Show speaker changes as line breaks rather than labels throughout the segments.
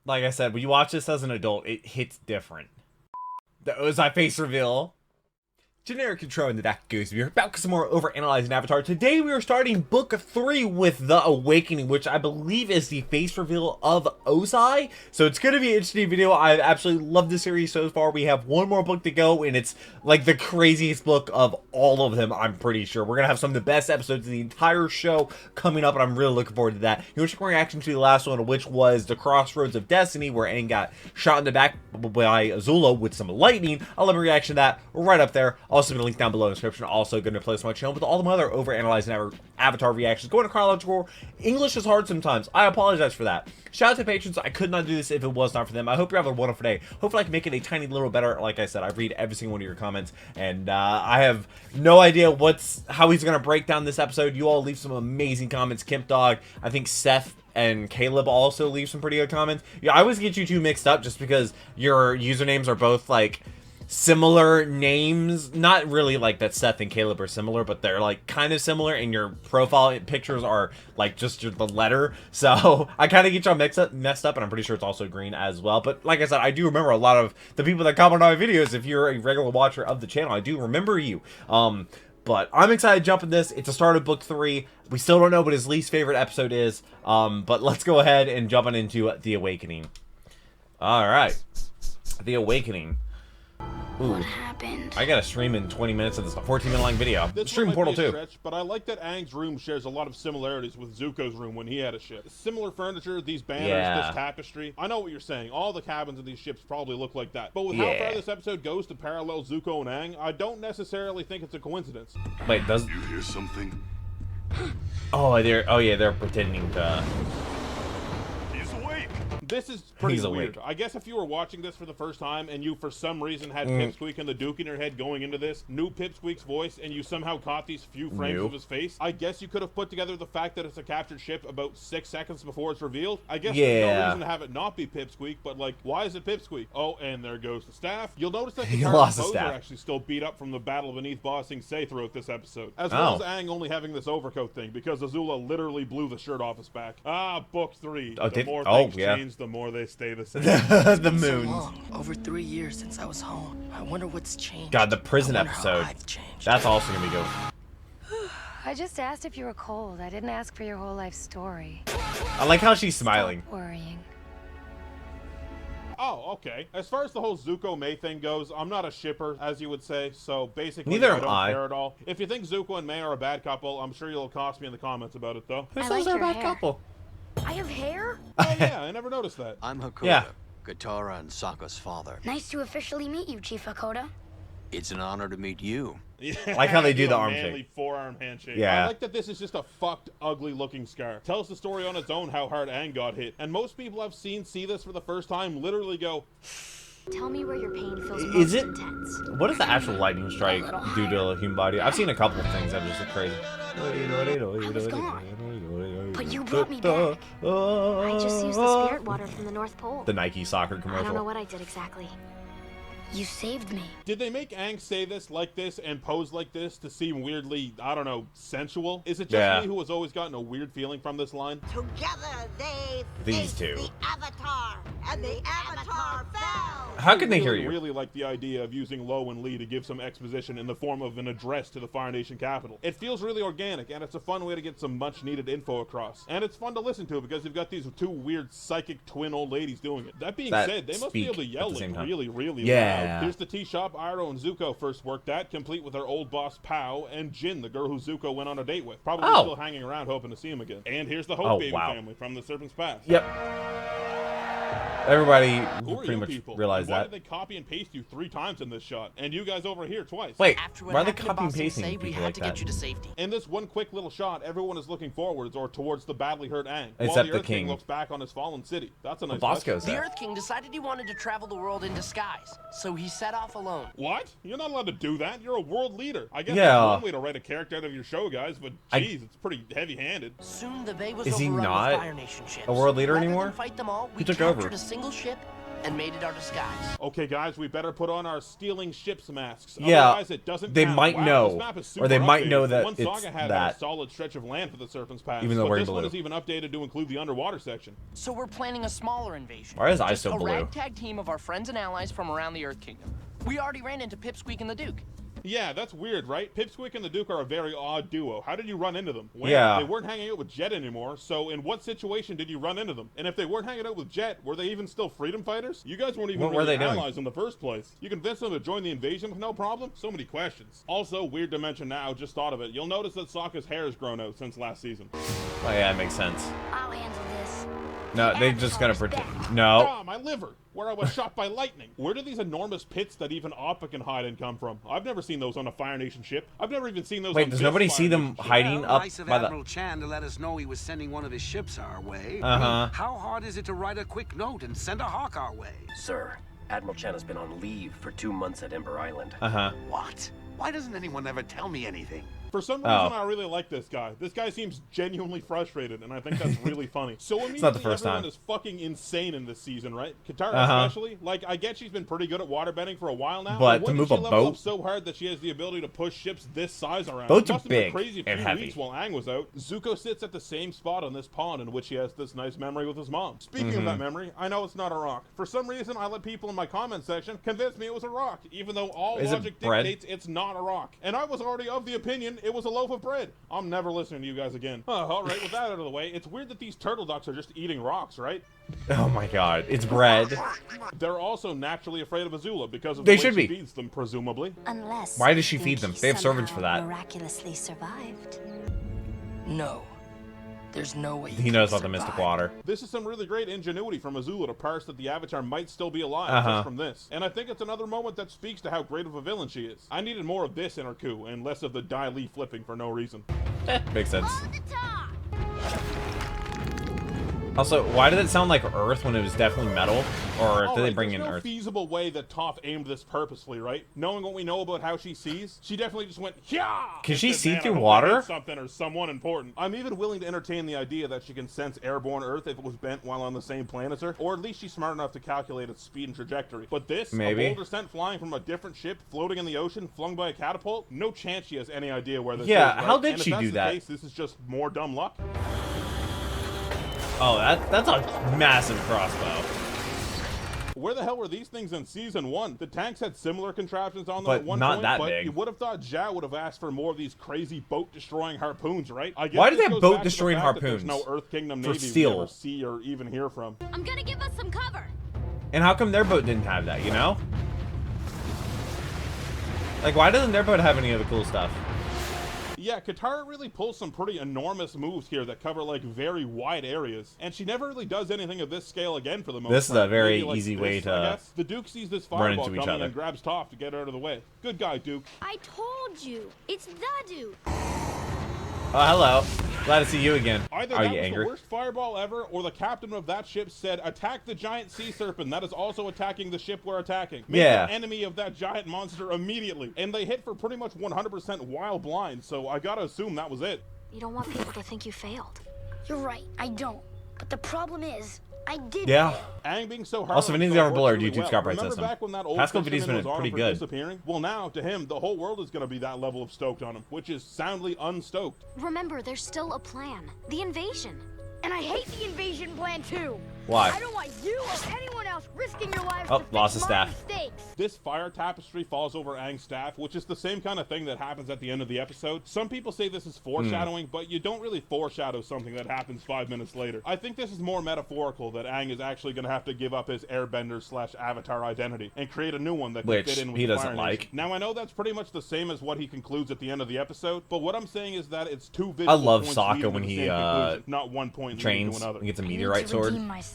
Like I said, when you watch this as an adult, it hits different. The Ozai face reveal. Generic intro into that goes. We're back with some more Overanalyzing Avatar. Today we are starting Book 3 with The Awakening, which I believe is the face reveal of Ozai. So it's going to be an interesting video. I absolutely love the series so far. We have one more book to go, and it's like the craziest book of all of them, I'm pretty sure. We're going to have some of the best episodes of the entire show coming up, and I'm really looking forward to that. Here's a reaction to the last one, which was The Crossroads of Destiny, where Aang got shot in the back by Azula with some lightning. I'll have a reaction to that right up there. Also going to link down below in the description. Also going to place my channel with all the other Overanalyzing Avatar reactions. Going to chronological. English is hard sometimes. I apologize for that. Shout out to patrons. I could not do this if it was not for them. I hope you're having a wonderful day. Hopefully I can make it a tiny little better. Like I said, I read every single one of your comments, and I have no idea how he's going to break down this episode. You all leave some amazing comments. Kemp Dog, I think Seth and Caleb also leave some pretty good comments. Yeah, I always get you two mixed up just because your usernames are both like similar names. Not really like that Seth and Caleb are similar, but they're like kind of similar, and your profile pictures are like just the letter. So I kind of get y'all messed up, and I'm pretty sure it's also green as well. But like I said, I do remember a lot of the people that comment on my videos. If you're a regular watcher of the channel, I do remember you. But I'm excited to jump in this. It's a start of book 3. We still don't know what his least favorite episode is. But let's go ahead and jump on into The Awakening. All right. The Awakening. Ooh.
What happened?
I gotta stream in 20 minutes of this 14-minute long video. Stream Portal 2.
Stretch, but I like that Aang's room shares a lot of similarities with Zuko's room when he had a ship. Similar furniture, these banners, this tapestry. I know what you're saying. All the cabins of these ships probably look like that. But with how far this episode goes to parallel Zuko and Aang, I don't necessarily think it's a coincidence.
Wait, does
you hear something?
Oh, they're pretending to.
This is pretty
weird.
I guess if you were watching this for the first time and you for some reason had Pipsqueak and the Duke in your head going into this, knew Pipsqueak's voice, and you somehow caught these few frames of his face, I guess you could have put together the fact that it's a captured ship about 6 seconds before it's revealed. I guess there's no reason to have it not be Pipsqueak, but like, why is it Pipsqueak? Oh, and there goes the staff. You'll notice that the bows are actually still beat up from the battle beneath Ba Sing Se throughout this episode, as well as Aang only having this overcoat thing, because Azula literally blew the shirt off his back. Book 3. The more things change, the more they stay the same.
The moon.
Over 3 years since I was home. I wonder what's changed.
God, the prison episode. That's also gonna be good.
I just asked if you were cold. I didn't ask for your whole life story.
I like how she's smiling.
Stop worrying.
Oh, okay. As far as the whole Zuko Mei thing goes, I'm not a shipper, as you would say, so basically
neither
I don't
am I.
care at all. If you think Zuko and Mei are a bad couple, I'm sure you'll accost me in the comments about it, though.
Who says they're a bad couple?
I have hair?
Oh yeah, I never noticed that.
I'm Hakoda, Katara and Sokka's father.
Nice to officially meet you, Chief Hakoda.
It's an honor to meet you.
Yeah,
like how they do the arm
manly
shake.
Forearm handshake.
Yeah.
I like that this is just a fucked, ugly-looking scar. Tells the story on its own how hard Aang got hit, and most people I've seen see this for the first time literally go,
tell me where your pain feels most intense.
What does the actual lightning strike do to a human body? I've seen a couple of things that just look crazy.
I was gone, but you brought me back. I just used the spirit water from the North Pole.
The Nike soccer commercial.
I don't know what I did exactly. You saved me.
Did they make Aang say this like this and pose like this to seem weirdly, I don't know, sensual? Is it just me who has always gotten a weird feeling from this line?
Together they
These two.
the Avatar, and the Avatar fell.
How can they hear you?
I really like the idea of using Lo and Lee to give some exposition in the form of an address to the Fire Nation capital. It feels really organic, and it's a fun way to get some much-needed info across. And it's fun to listen to because you've got these two weird psychic twin old ladies doing it. That being said, they must be able to yell like really, really loud. Here's the tea shop Iroh and Zuko first worked at, complete with their old boss Pow and Jin, the girl who Zuko went on a date with. Probably still hanging around hoping to see him again. And here's the Hope baby family from the Serpent's Path.
Yep. Everybody pretty much
people?
realized
Why
that.
did they copy and paste you 3 times in this shot? And you guys over here twice.
Wait,
After
why are they
happened to
copy and
Ba Sing
pasting
Se,
people
we had
like
to
that?
get you to safety.
In this one quick little shot, everyone is looking forwards or towards the badly hurt Aang,
Except
while
the
the Earth
king.
King looks back on his fallen city. That's a nice
Bosco's
The
there.
Earth King decided he wanted to travel the world in disguise, so he set off alone.
What? You're not allowed to do that. You're a world leader. I guess
Yeah.
that's one way to write a character out of your show, guys, but geez, it's pretty heavy-handed.
Soon the bay was
Is he
overrun
not
with Fire Nation ships.
a world leader
Rather
anymore?
than fight them all, we
Who took
captured
over?
a single ship and made it our disguise.
Okay, guys, we better put on our stealing ships masks.
Yeah,
Otherwise, it doesn't
they
count.
might
Wow,
know,
this map is
or they
super
might know
updated.
that
One
it's
Saga had
that.
a solid stretch of land for the Serpent's Pass,
Even though
but
wearing
this one
blue.
is even updated to include the underwater section.
So we're planning a smaller invasion.
Why is I
Just
so
a
blue?
ragtag team of our friends and allies from around the Earth Kingdom. We already ran into Pipsqueak and the Duke.
Yeah, that's weird, right? Pipsqueak and the Duke are a very odd duo. How did you run into them? Well,
Yeah.
They weren't hanging out with Jet anymore, so in what situation did you run into them? And if they weren't hanging out with Jet, were they even still freedom fighters? You guys weren't even
What were
really
they doing?
allies in the first place. You convinced them to join the invasion with no problem? So many questions. Also, weird to mention now, just thought of it. You'll notice that Sokka's hair has grown out since last season.
Oh yeah, it makes sense.
I'll handle this.
No, they just gotta pretend. No.
Ah, my liver, where I was shot by lightning. Where do these enormous pits that even Appa can hide in come from? I've never seen those on a Fire Nation ship. I've never even seen those
Wait,
on
does
this
nobody
Fire
see them
Nation ship.
hiding
Well,
up
nice of
by the?
Admiral Chan to let us know he was sending one of his ships our way.
Uh-huh.
How hard is it to write a quick note and send a hawk our way?
Sir, Admiral Chan has been on leave for 2 months at Ember Island.
Uh-huh.
What? Why doesn't anyone ever tell me anything?
For some reason, I really like this guy. This guy seems genuinely frustrated, and I think that's really funny. So immediately,
not the first
everyone
time.
is fucking insane in this season, right? Katara
Uh-huh.
especially. Like, I get she's been pretty good at waterbending for a while now.
But
when
to
did
move
she
a
level up
boat?
so hard that she has the ability to push ships this size around.
Boats
It
are
must have been a
big
crazy
and
few
heavy.
weeks while Aang was out. Zuko sits at the same spot on this pond in which he has this nice memory with his mom. Speaking
Mm-hmm.
of that memory, I know it's not a rock. For some reason, I let people in my comment section convince me it was a rock, even though all
Is it
logic
bread?
dictates it's not a rock. And I was already of the opinion it was a loaf of bread. I'm never listening to you guys again. All right, with that out of the way, it's weird that these turtle ducks are just eating rocks, right?
Oh my God, it's bread.
They're also naturally afraid of Azula because of
They
the way
should
she
be.
feeds them, presumably.
Unless.
Why does she
you
feed
think
them?
he
They have servants for
somehow
that.
Miraculously survived.
No. There's no way
He knows about the mystic water.
This is some really great ingenuity from Azula to parse that the Avatar might still be alive
Uh-huh.
just from this. And I think it's another moment that speaks to how great of a villain she is. I needed more of this in her coup and less of the Dai Li flipping for no reason.
Makes sense.
Hold the top!
Also, why did it sound like Earth when it was definitely metal? Or did they
Alright,
bring
there's
in
no
Earth?
feasible way that Toph aimed this purposefully, right? Knowing what we know about how she sees, she definitely just went, yeah.
Can she see through water?
Something or someone important. I'm even willing to entertain the idea that she can sense airborne Earth if it was bent while on the same plane as her, or at least she's smart enough to calculate its speed and trajectory. But this,
Maybe.
a boulder sent flying from a different ship, floating in the ocean, flung by a catapult, no chance she has any idea where this
Yeah,
is. Right?
how did
And if
she
that's
do
the
that?
Case, this is just more dumb luck.
Oh, that's a massive crossbow.
Where the hell were these things in season 1? The tanks had similar contraptions on them
But
at one
not
point,
that
but
big.
you would have thought Zhao would have asked for more of these crazy boat-destroying harpoons, right? I guess
Why do
this
they have
goes back to the
boat-destroying
fact that there's
harpoons?
no Earth Kingdom
For
Navy
steel.
we ever see or even hear from.
I'm gonna give us some cover.
And how come their boat didn't have that, you know? Like, why doesn't their boat have any of the cool stuff?
Yeah, Katara really pulls some pretty enormous moves here that cover, like, very wide areas. And she never really does anything of this scale again for the most part.
This is a very
Maybe, like,
easy
this,
way
I
to
guess. The Duke sees this
run
fireball
into each
coming
other.
and grabs Toph to get her out of the way. Good guy, Duke.
I told you. It's the Duke.
Oh, hello. Glad to see you again.
Either
Are
that
you
was
angry?
the worst fireball ever, or the captain of that ship said, attack the giant sea serpent. That is also attacking the ship we're attacking. Make
Yeah.
an enemy of that giant monster immediately. And they hit for pretty much 100% while blind, so I gotta assume that was it.
You don't want people to think you failed. You're right. I don't. But the problem is, I did.
Yeah.
fail.
Aang being so hard
Also,
on
Vinny's
himself
never
works
blurred
really
YouTube
well.
copyright
Remember
system.
back when that old
Pascal
fisherman
video's been
was on
pretty
him for
good.
disappearing? Well, now, to him, the whole world is going to be that level of stoked on him, which is soundly unstoked.
Remember, there's still a plan. The invasion.
And I hate the invasion plan too.
Why?
I don't want you or anyone else risking your lives
Oh,
to fix
lost his
my
staff.
mistakes.
This fire tapestry falls over Aang's staff, which is the same kind of thing that happens at the end of the episode. Some people say this is foreshadowing, but you don't really foreshadow something that happens 5 minutes later. I think this is more metaphorical, that Aang is actually going to have to give up his airbender/avatar identity and create a new one that can
Which
fit in with
he
the
doesn't
Fire
like.
Nation. Now, I know that's pretty much the same as what he concludes at the end of the episode, but what I'm saying is that it's two visual
love
points
Sokka
leading to
when
the
he,
same conclusion, not one point leading
Trains
to another.
and gets a
I need
meteorite
to
sword.
redeem myself.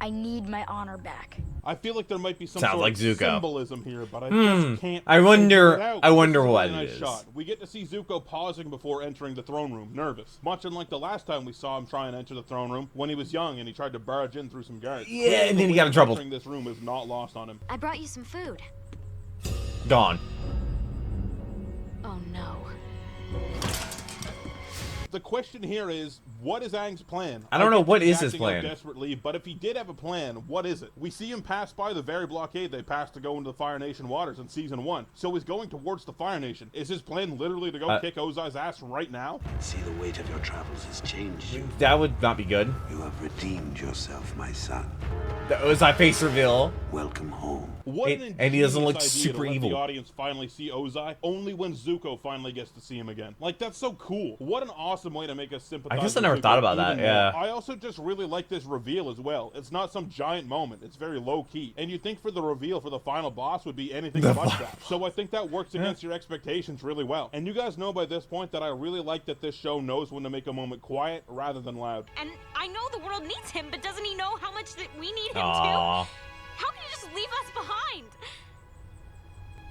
I need my honor back.
I feel like there might be some
Sounds
sort
like
of
Zuko.
symbolism here, but I just can't.
I wonder-
figure it out.
I wonder
This is a
what
really
it
nice
is.
shot. We get to see Zuko pausing before entering the throne room, nervous, much unlike the last time we saw him try and enter the throne room when he was young and he tried to barge in through some guards.
Yeah,
Clearly,
and
the
then he
way
got in
of
trouble.
entering this room is not lost on him.
I brought you some food.
Gone.
Oh no.
The question here is, What is Aang's plan?
I don't know
get
what
that he's
is his
acting out
plan.
desperately, but if he did have a plan, what is it? We see him pass by the very blockade they passed to go into the Fire Nation waters in season 1. So he's going towards the Fire Nation. Is his plan literally to go kick Ozai's ass right now?
See, the weight of your travels has changed you.
That would not be good.
You have redeemed yourself, my son.
The Ozai face reveal.
Welcome home.
What
And he doesn't look
ingenious idea
super
to let
evil.
the audience finally see Ozai only when Zuko finally gets to see him again. Like, that's so cool. What an awesome way to make us sympathize.
I guess I
with
never
Zuko
thought about
even
that,
more.
yeah.
I also just really like this reveal as well. It's not some giant moment. It's very low-key. And you'd think for the reveal for the final boss would be anything but that. So I think that works against your expectations really well. And you guys know by this point that I really like that this show knows when to make a moment quiet rather than loud.
And I know the world needs him, but doesn't he know how much that we need him
Aww.
too? How can you just leave us behind?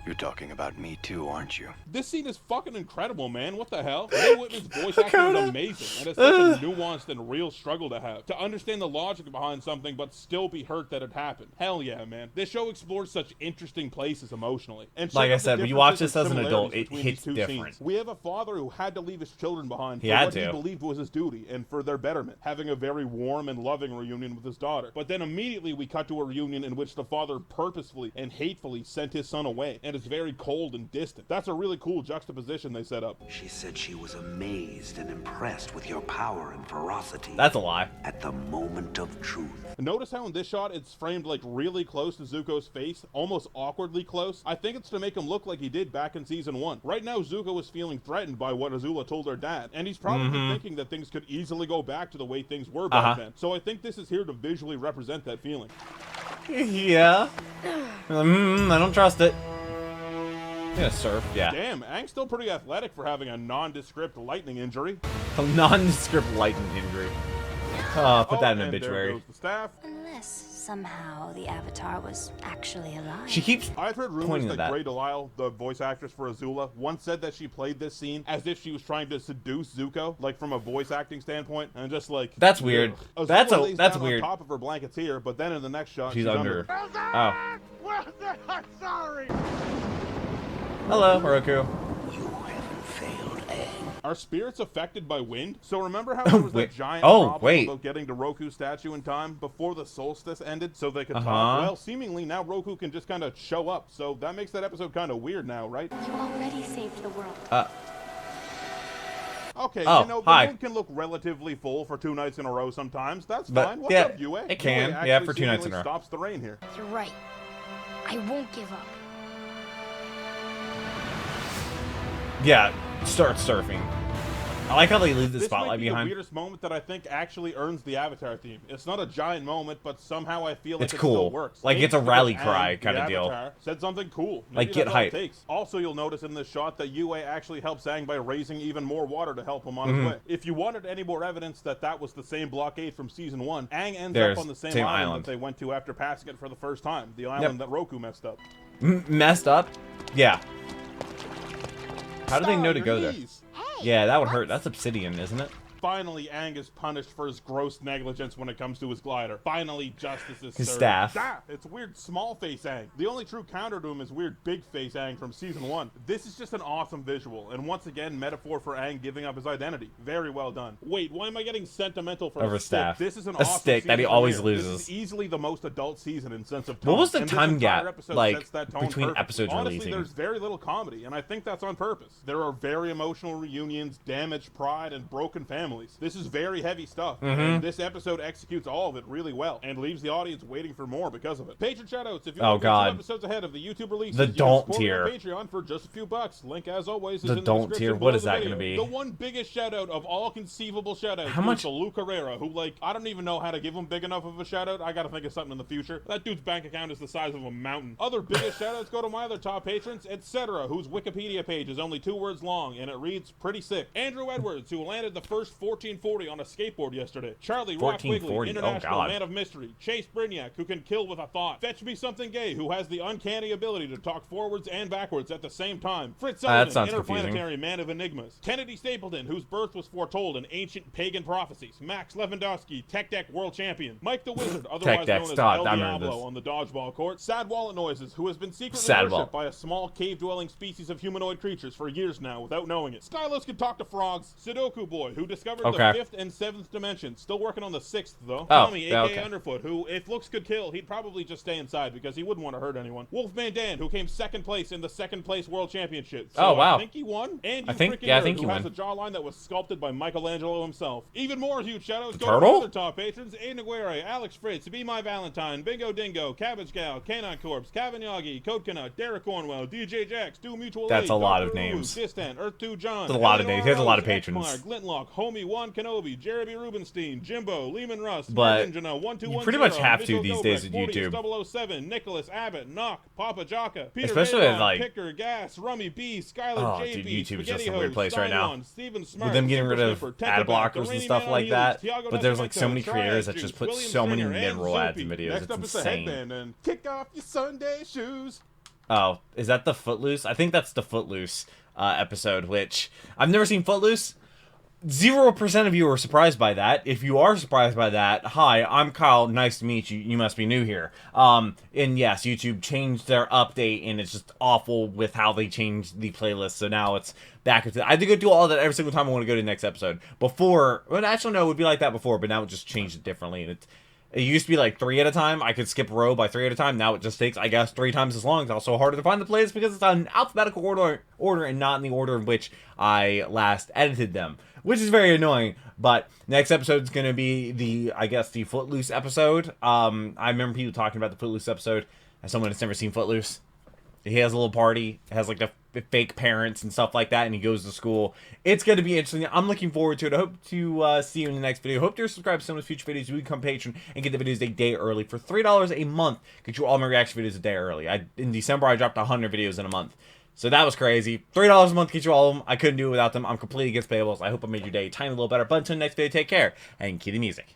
You're talking about me too, aren't you?
This scene is fucking incredible, man. What the hell? Ray Whitman's voice acting is amazing, and it's such a nuanced and real struggle to have. To understand the logic behind something, but still be hurt that it happened. Hell yeah, man. This show explores such interesting places emotionally. And
Like I said, when you watch this as an
similarities
adult, it
between
hits
these two
different.
scenes. We have a father who had to leave his children behind for
had
what he
to.
believed was his duty and for their betterment, having a very warm and loving reunion with his daughter. But then immediately we cut to a reunion in which the father purposefully and hatefully sent his son away, and is very cold and distant. That's a really cool juxtaposition they set up.
She said she was amazed and impressed with your power and ferocity.
That's a lie.
At the moment of truth.
Notice how in this shot it's framed like really close to Zuko's face, almost awkwardly close. I think it's to make him look like he did back in season 1. Right now Zuko is feeling threatened by what Azula told her dad, and he's probably thinking that things could easily go back to the way things were back then. So I think this is here to visually represent that feeling.
Yeah. I don't trust it. I'm gonna surf, yeah.
Damn, Aang's still pretty athletic for having a nondescript lightning injury.
A nondescript lightning injury. Put that in an
and
obituary.
there goes the staff.
Unless somehow the Avatar was actually alive.
She keeps
I've heard rumors
pointing
that
at that.
Grey Delisle, the voice actress for Azula, once said that she played this scene as if she was trying to seduce Zuko, like from a voice acting standpoint, and just like
That's weird.
ugh.
That's
Azula lays down
weird.
on top of her blanketteer, but then in the next shot
She's under. Oh.
I'm sorry.
Hello, Roku.
You haven't failed, Aang.
Are spirits affected by wind? So remember how there was
Wait.
that giant
Oh,
problem
wait.
about getting to Roku's statue in time before the solstice ended so they could
Uh-huh.
talk? Well, seemingly now Roku can just kind of show up, so that makes that episode kind of weird now, right?
You already saved the world.
Okay,
Oh,
you know,
hi.
the moon can look relatively full for 2 nights in a row sometimes. That's
But,
fine. What's
yeah,
up, Yue?
it can.
Yue
Yeah,
actually
for 2 nights in
seemingly
a row.
stops the rain here.
You're right. I won't give up.
Yeah, start surfing. I like how they leave the
This might
spotlight
be
behind.
the weirdest moment that I think actually earns the Avatar theme. It's not a giant moment, but somehow I feel like
It's
it
cool.
still works.
Like,
Maybe
it's a
because
rally
Aang,
cry
the
kinda deal.
Avatar, said something cool.
Like,
Maybe
get
that's all it
hype.
takes. Also, you'll notice in this shot that Yue actually helps Aang by raising even more water to help him on his way. If you wanted any more evidence that that was the same blockade from season 1, Aang ends
There's
up on the same
same
island
island.
that they went to after passing it for the first time. The island that Roku messed up.
Messed up? Yeah. How do they know to
Your
go there?
knees.
Yeah, that would hurt. That's obsidian, isn't it?
Finally, Aang is punished for his gross negligence when it comes to his glider. Finally, justice is
His
served.
staff.
Ah, it's weird small face Aang. The only true counter to him is weird big face Aang from season 1. This is just an awesome visual, and once again, metaphor for Aang giving up his identity. Very well done. Wait, why am I getting sentimental for
Over
a stick?
staff.
This is an
A
awesome
stick that he
season
always
premiere. This
loses.
is easily the most adult season in sense of tone.
What was the
and this
time
entire
gap,
episode
like,
sets that tone
between
perfect.
episodes
Honestly,
releasing?
there's very little comedy, and I think that's on purpose. There are very emotional reunions, damaged pride, and broken families. This is very heavy stuff, and this episode executes all of it really well, and leaves the audience waiting for more because of it. Patron shoutouts, if you
Oh,
want to get
God.
2 episodes ahead of the YouTube releases,
The
you can
don't
support me on
tier.
Patreon for just a few bucks. Link, as always, is
The
in the
don't
description
tier, what
below
is
the
that
video.
gonna be?
The one biggest shoutout of all conceivable shoutouts
How
goes
much-
to Luke Herrera, who, like, I don't even know how to give him big enough of a shoutout. I gotta think of something in the future. That dude's bank account is the size of a mountain. Other biggest shoutouts go to my other top patrons, etc., whose Wikipedia page is only 2 words long, and it reads pretty sick. Andrew Edwards, who landed the first 1440 on a skateboard yesterday. Charlie Rock
1440,
Wigley,
oh,
International
God.
Man of Mystery. Chase Brignac, who can kill with a thought. Fetch Me Something Gay, who has the uncanny ability to talk forwards and backwards at the same time. Fritz
That
Sullivan,
sounds confusing.
Interplanetary Man of Enigmas. Kennedy Stapleton, whose birth was foretold in ancient pagan prophecies. Max Lewandowski, Tech Deck World Champion. Mike the Wizard, otherwise
Deck,
known as
stop,
El
I remember
Diablo
this.
on the dodgeball court. Sad Wallet Noises, who has been secretly
Sad
worshipped
Wallet.
by a small cave-dwelling species of humanoid creatures for years now without knowing it. Skylos can talk to frogs. Sudoku Boy, who discovered discovered
Okay.
the 5th and 7th dimension. Still working on the 6th, though.
Oh,
Tommy,
yeah,
a.k.a.
okay.
Underfoot, who, if looks could kill, he'd probably just stay inside because he wouldn't want to hurt anyone. Wolfman Dan, who came 2nd place in the 2nd place World Championship. So
Oh, wow.
I think he won. And you
think
freaking
he
nerd, who
won.
has a jawline that was sculpted by Michelangelo himself. Even more huge shoutouts go
Turtle?
to other top patrons: Aiden Aguirre, Alex Fritz, Be My Valentine, Bingo Dingo, Cabbage Gal, Canine Corpse, Kavanyagi, Code Canuck, Derek Cornwell, DJ Jax, Do Mutual
That's
Aid,
a lot
Dr.
of names.
Distant, Earth 2 John.
That's a lot of
Eleanor
names. He has a lot of
Rose,
patrons.
Exmark, Glintlock, Homie Juan Kenobi, Jeremy Rubenstein, Jimbo, Lehman Rust,
But
Ninja, 1210,
you pretty much have to
Mitchell
these days with
Gobrecht,
YouTube.
40s 007, Nicholas Abbott, Knock, Papa Jaka, Peter
Especially
Bayron,
with, like-
Picker, Gas, Rummy B, Skylar
Oh,
JP,
dude, YouTube is just
Spaghetti
a weird
Hose,
place right now.
Stein1, Steven Smart,
With them getting rid of
Super
ad
Snipper, Tekkaback,
blockers and
Rainy
stuff
Man
like
on
that.
Heels, Tiago
But there's like so
Nascimento,
many creators that
Triad
just
Juice,
put
William
so many
Stringer, and
mid-roll ads in
Zoopy.
videos.
Next
It's
up is the
insane.
headband and kick off your Sunday shoes.
Oh, is that the Footloose? I think that's the Footloose episode, which I've never seen Footloose. 0% of you are surprised by that. If you are surprised by that, hi, I'm Kyle. Nice to meet you. You must be new here. And yes, YouTube changed their update, and it's just awful with how they changed the playlist. So now it's back into. I have to go do all that every single time I want to go to the next episode. Before, well, actually, no, it would be like that before, but now it just changed it differently. And it used to be like 3 at a time. I could skip a row by 3 at a time. Now it just takes, I guess, 3 times as long. It's also harder to find the playlist because it's on alphabetical order and not in the order in which I last edited them, which is very annoying. But next episode is going to be I guess, the Footloose episode. I remember people talking about the Footloose episode as someone that's never seen Footloose. He has a little party. It has like the fake parents and stuff like that, and he goes to school. It's going to be interesting. I'm looking forward to it. I hope to see you in the next video. Hope to subscribe to some of the future videos. You become patron and get the videos a day early. For $3 a month, get you all my reaction videos a day early. In December, I dropped 100 videos in a month. So that was crazy. $3 a month gets you all of them. I couldn't do it without them. I'm completely against payables. I hope I made your day a tiny little better. But until next video, take care and cue the music.